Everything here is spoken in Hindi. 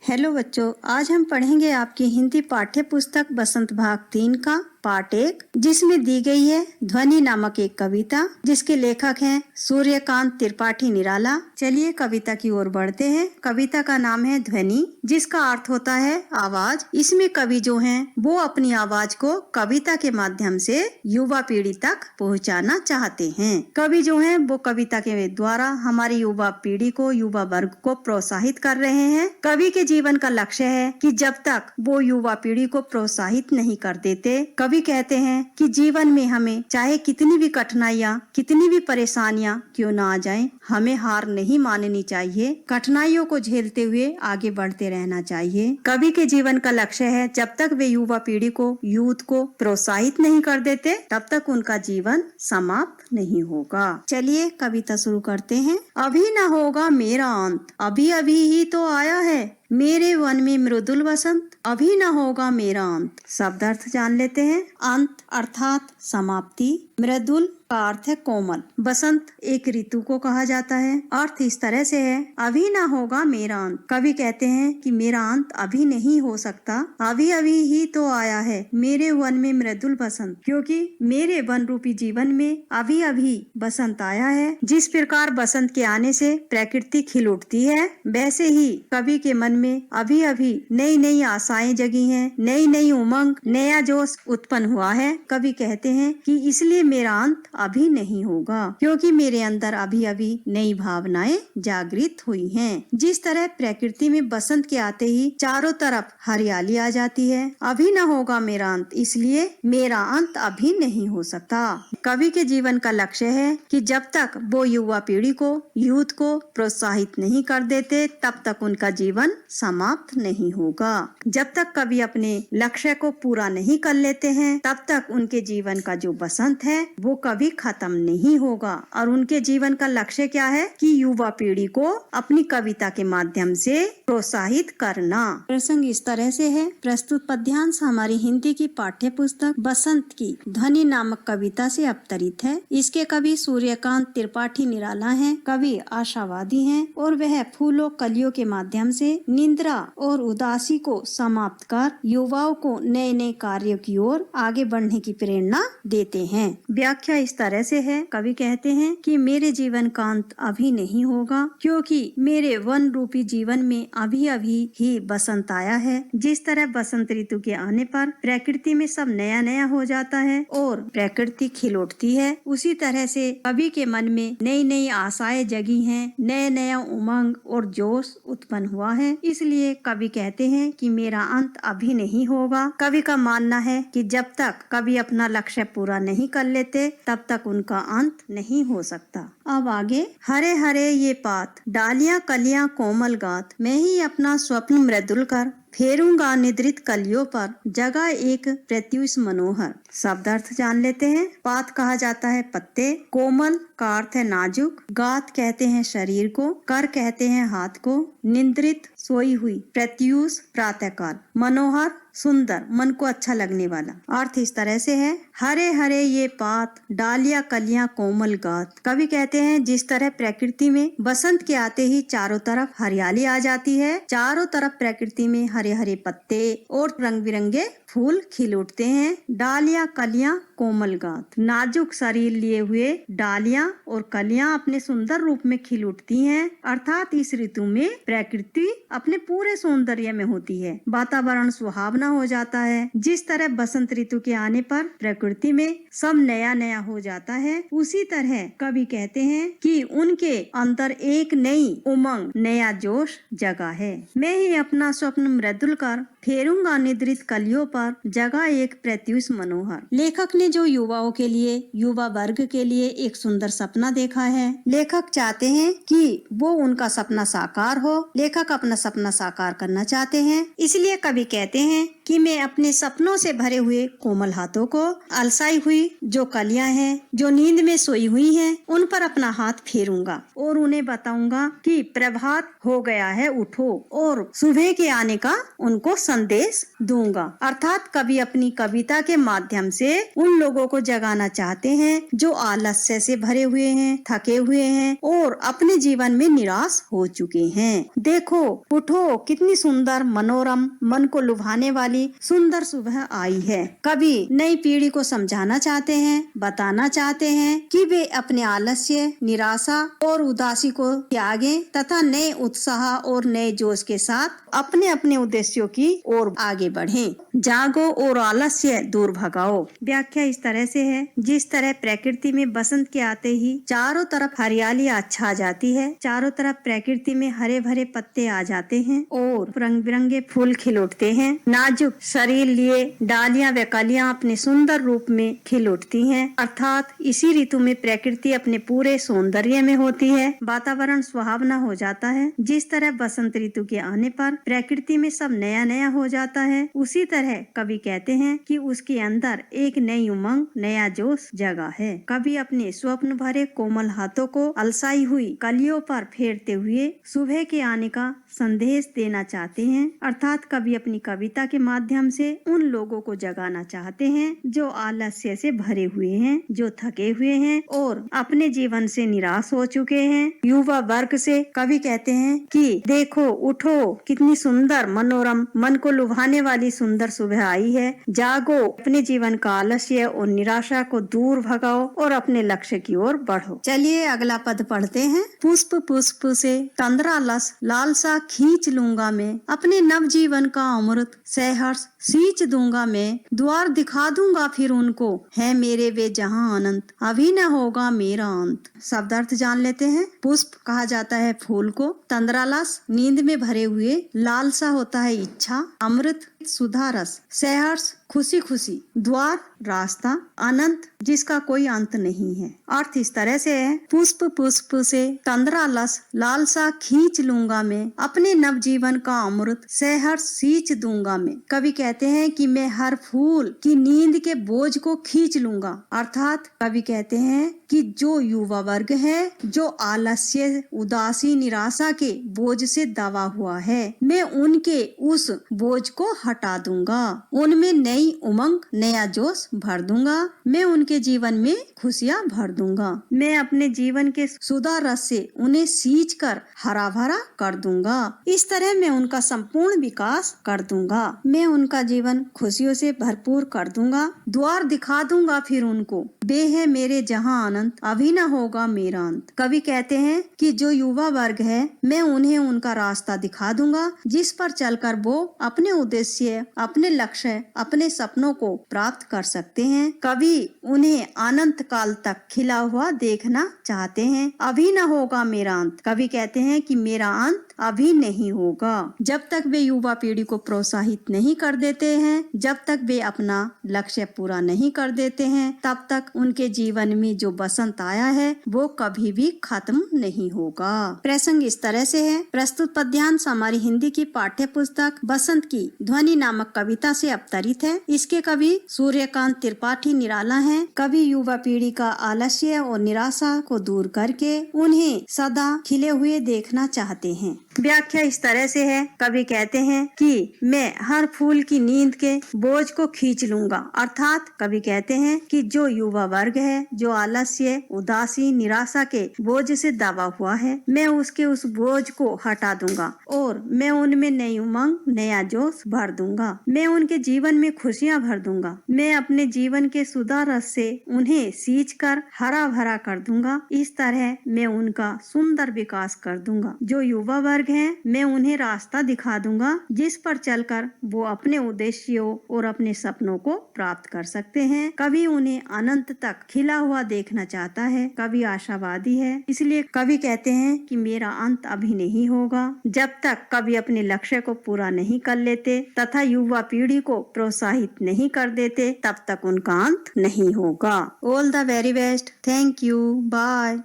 हेलो बच्चों, आज हम पढ़ेंगे आपकी हिंदी पाठ्य पुस्तक बसंत भाग 3 का पार्ट 1, जिसमें दी गई है ध्वनि नामक एक कविता, जिसके लेखक हैं सूर्यकांत त्रिपाठी निराला। चलिए कविता की ओर बढ़ते हैं। कविता का नाम है ध्वनि, जिसका अर्थ होता है आवाज। इसमें कवि जो हैं वो अपनी आवाज को कविता के माध्यम से युवा पीढ़ी तक पहुंचाना चाहते हैं। कवि जो हैं वो कविता के द्वारा हमारी युवा पीढ़ी को, युवा वर्ग को प्रोत्साहित कर रहे हैं। कवि के जीवन का लक्ष्य है कि जब तक वो युवा पीढ़ी को प्रोत्साहित नहीं कर देते, कवि कहते हैं कि जीवन में हमें चाहे कितनी भी कठिनाइयाँ, कितनी भी परेशानियाँ क्यों ना आ जाएं, हमें हार नहीं माननी चाहिए। कठिनाइयों को झेलते हुए आगे बढ़ते रहना चाहिए। कवि के जीवन का लक्ष्य है जब तक वे युवा पीढ़ी को, यूथ को प्रोत्साहित नहीं कर देते, तब तक उनका जीवन समाप्त नहीं होगा। चलिए कविता शुरू करते हैं। अभी न होगा मेरा अंत, अभी अभी ही तो आया है मेरे वन में मृदुल बसंत, अभी न होगा मेरा अंत। शब्द अर्थ जान लेते हैं। अंत अर्थात समाप्ति, मृदुल का अर्थ है कोमल, बसंत एक ऋतु को कहा जाता है। अर्थ इस तरह से है, अभी ना होगा मेरा अंत। कवि कहते हैं कि मेरा अंत अभी नहीं हो सकता, अभी अभी ही तो आया है मेरे वन में मृदुल बसंत, क्योंकि मेरे वन रूपी जीवन में अभी अभी बसंत आया है। जिस प्रकार बसंत के आने से प्रकृति खिल उठती है, वैसे ही कवि के मन में अभी अभी नई नई आशाएं जगी हैं, नई नई उमंग, नया जोश उत्पन्न हुआ है। कवि कहते हैं कि इसलिए मेरा अंत अभी नहीं होगा, क्योंकि मेरे अंदर अभी अभी नई भावनाएं जागृत हुई हैं। जिस तरह प्रकृति में बसंत के आते ही चारों तरफ हरियाली आ जाती है, अभी न होगा मेरा अंत, इसलिए मेरा अंत अभी नहीं हो सकता। कवि के जीवन का लक्ष्य है कि जब तक वो युवा पीढ़ी को, यूथ को प्रोत्साहित नहीं कर देते, तब तक उनका जीवन समाप्त नहीं होगा। जब तक कवि अपने लक्ष्य को पूरा नहीं कर लेते हैं, तब तक उनके जीवन का जो बसंत है वो कभी खत्म नहीं होगा। और उनके जीवन का लक्ष्य क्या है कि युवा पीढ़ी को अपनी कविता के माध्यम से प्रोत्साहित करना। प्रसंग इस तरह से है। प्रस्तुत पद्यांश हमारी हिंदी की पाठ्य पुस्तक बसंत की ध्वनि नामक कविता से अवतरित है। इसके कवि सूर्यकांत त्रिपाठी निराला हैं। कवि आशावादी हैं और वह फूलों कलियों के माध्यम से निद्रा और उदासी को समाप्त कर युवाओं को नए नए कार्यों की ओर आगे बढ़ने की प्रेरणा देते हैं। व्याख्या इस तरह से है। कवि कहते हैं कि मेरे जीवन का अंत अभी नहीं होगा, क्योंकि मेरे वन रूपी जीवन में अभी अभी ही बसंत आया है। जिस तरह बसंत ऋतु के आने पर प्रकृति में सब नया नया हो जाता है और प्रकृति खिल उठती है, उसी तरह से कवि के मन में नई नई आशाएं जगी हैं, नया नया उमंग और जोश उत्पन्न हुआ है। इसलिए कवि कहते हैं कि मेरा अंत अभी नहीं होगा। कवि का मानना है कि जब तक कवि अपना लक्ष्य पूरा नहीं कर लेते, तब तक उनका अंत नहीं हो सकता। अब आगे, हरे हरे ये पात, डालियां कलियां कोमल गात, मैं ही अपना स्वप्न मृदुल कर, फेरूंगा निद्रित कलियों पर, जगह एक प्रत्युष मनोहर। शब्द अर्थ जान लेते हैं। पात कहा जाता है पत्ते, कोमल का अर्थ है नाजुक, गात कहते हैं शरीर को, कर कहते हैं हाथ को, निद्रित सोई हुई, प्रत्युष प्रातःकाल, मनोहर सुंदर, मन को अच्छा लगने वाला। अर्थ इस तरह से है। हरे हरे ये पात, डालियां कलियां कोमल गात। कवि कहते हैं जिस तरह प्रकृति में बसंत के आते ही चारों तरफ हरियाली आ जाती है, चारों तरफ प्रकृति में हरे हरे पत्ते और रंग बिरंगे फूल खिल उठते हैं। डालियां कलियां कोमल गात, नाजुक शरीर लिए हुए डालियां और कलियां अपने सुंदर रूप में खिल उठती हैं। अर्थात इस ऋतु में प्रकृति अपने पूरे सौंदर्य में होती है, वातावरण सुहावना हो जाता है। जिस तरह बसंत ऋतु के आने पर प्रकृति में सब नया नया हो जाता है, उसी तरह कवि कहते हैं कि उनके अंदर एक नई उमंग, नया जोश जगा है। मैं ही अपना स्वप्न मृदुल कर, फेरूंगा निद्रित कलियों पर, जगह एक प्रत्युष मनोहर। लेखक ने जो युवाओं के लिए, युवा वर्ग के लिए एक सुंदर सपना देखा है, लेखक चाहते हैं कि वो उनका सपना साकार हो। लेखक अपना सपना साकार करना चाहते हैं, इसलिए कवि कहते हैं कि मैं अपने सपनों से भरे हुए कोमल हाथों को, अलसाई हुई जो कलियां हैं, जो नींद में सोई हुई हैं, उन पर अपना हाथ फेरूंगा और उन्हें बताऊंगा कि प्रभात हो गया है, उठो, और सुबह के आने का उनको संदेश दूंगा। अर्थात कवि अपनी कविता के माध्यम से उन लोगों को जगाना चाहते हैं जो आलस्य से भरे हुए हैं, थके हुए हैं और अपने जीवन में निराश हो चुके हैं। देखो, उठो, कितनी सुंदर, मनोरम, मन को लुभाने वाली सुंदर सुबह आई है। कवि नई पीढ़ी को समझाना चाहते हैं, बताना चाहते हैं कि वे अपने आलस्य, निराशा और उदासी को त्यागें तथा नए उत्साह और नए जोश के साथ अपने अपने उद्देश्यों की ओर आगे बढ़ें। जागो और आलस्य दूर भगाओ। व्याख्या इस तरह से है, जिस तरह प्रकृति में बसंत के आते ही चारों तरफ हरियाली छा जाती है, चारों तरफ प्रकृति में हरे भरे पत्ते आ जाते हैं और रंग बिरंगे फूल खिल उठते हैं। नाजुक शरीर लिए डालियां व कलियां अपने सुंदर रूप में खिल उठती हैं। अर्थात इसी ऋतु में प्रकृति अपने पूरे सौंदर्य में होती है, वातावरण सुहावना हो जाता है। जिस तरह बसंत ऋतु के आने पर प्रकृति में सब नया नया हो जाता है, उसी तरह कवि कहते हैं कि उसके अंदर एक नई उमंग, नया जोश जगा है। कवि अपने स्वप्न भरे कोमल हाथों को अलसाई हुई कलियों पर फेरते हुए सुबह के आने का संदेश देना चाहते हैं। अर्थात कवि अपनी कविता के माध्यम से उन लोगों को जगाना चाहते हैं जो आलस्य से भरे हुए हैं, जो थके हुए हैं और अपने जीवन से निराश हो चुके हैं। युवा वर्ग से कवि कहते हैं कि देखो, उठो, कितनी सुंदर, मनोरम, मन को लुभाने वाली सुंदर सुबह आई है। जागो, अपने जीवन का आलस्य और निराशा को दूर भगाओ और अपने लक्ष्य की ओर बढ़ो। चलिए अगला पद पढ़ते हैं। पुष्प पुष्प से तंद्रा लस लालसा खींच लूंगा मैं, अपने नव जीवन का अमृत सहर्ष सींच दूंगा मैं, द्वार दिखा दूंगा फिर उनको, है मेरे वे जहां अनंत, अभी न होगा मेरा अंत। शब्दार्थ जान लेते हैं। पुष्प कहा जाता है फूल को, तंद्रालस नींद में भरे हुए, लालसा होता है इच्छा, अमृत सुधा रस, सहर्ष खुशी खुशी, द्वार रास्ता, अनंत जिसका कोई अंत नहीं है। अर्थ इस तरह से है, पुष्प पुष्प से तंद्रालस लालसा खींच लूंगा मैं, अपने नव जीवन का अमृत सहर्ष सींच दूंगा मैं। कवि कहते हैं कि मैं हर फूल की नींद के बोझ को खींच लूंगा। अर्थात कवि कहते हैं कि जो युवा वर्ग है, जो आलस्य, उदासी, निराशा के बोझ से दबा हुआ है, मैं उनके उस बोझ को हटा दूंगा, उनमें नई उमंग, नया जोश भर दूंगा, मैं उनके जीवन में खुशियां भर दूंगा, मैं अपने जीवन के सुधा रस से उन्हें सींच कर हरा भरा कर दूंगा। इस तरह मैं उनका संपूर्ण विकास कर दूंगा, मैं उनका जीवन खुशियों से भरपूर कर दूंगा, द्वार दिखा दूंगा फिर उनको, वे है मेरे जहां अनंत, अभी न होगा मेरा अंत। कवि कहते हैं कि जो युवा वर्ग है, मैं उन्हें उनका रास्ता दिखा दूंगा, जिस पर चलकर वो अपने उद्देश्य, अपने लक्ष्य, अपने सपनों को प्राप्त कर सकते हैं। कवि उन्हें अनंत काल तक खिला हुआ देखना चाहते हैं। अभी न होगा मेरा अंत। कवि कहते हैं कि मेरा अंत अभी नहीं होगा। जब तक वे युवा पीढ़ी को प्रोत्साहित नहीं कर देते हैं, जब तक वे अपना लक्ष्य पूरा नहीं कर देते हैं, तब तक उनके जीवन में जो बसंत आया है वो कभी भी खत्म नहीं होगा। प्रसंग इस तरह से है। प्रस्तुत पद्यांश हमारी हिंदी की पाठ्य पुस्तक बसंत की ध्वनि नामक कविता से अवतरित है। इसके कवि सूर्यकांत त्रिपाठी निराला हैं। कवि युवा पीढ़ी का आलस्य और निराशा को दूर करके उन्हें सदा खिले हुए देखना चाहते हैं। व्याख्या इस तरह से है। कवि कहते हैं कि मैं हर फूल की नींद के बोझ को खींच लूंगा। अर्थात कवि कहते हैं कि जो युवा वर्ग है, जो आलस्य, उदासी, निराशा के बोझ से दबा हुआ है, मैं उसके उस बोझ को हटा दूंगा और मैं उनमें नई उमंग, नया जोश भर दूंगा, मैं उनके जीवन में खुशियां भर दूंगा, मैं अपने जीवन के सुधा रस से उन्हें सींच कर हरा भरा कर दूंगा। इस तरह मैं उनका सुंदर विकास कर दूंगा। जो युवा वर्ग हैं, मैं उन्हें रास्ता दिखा दूंगा, जिस पर चलकर वो अपने उद्देश्यों और अपने सपनों को प्राप्त कर सकते हैं। कवि उन्हें अनंत तक खिला हुआ देखना चाहता है। कवि आशावादी है, इसलिए कवि कहते हैं कि मेरा अंत अभी नहीं होगा। जब तक कवि अपने लक्ष्य को पूरा नहीं कर लेते तथा युवा पीढ़ी को प्रोत्साहित नहीं कर देते, तब तक उनका अंत नहीं होगा। All the very best. Thank you. Bye.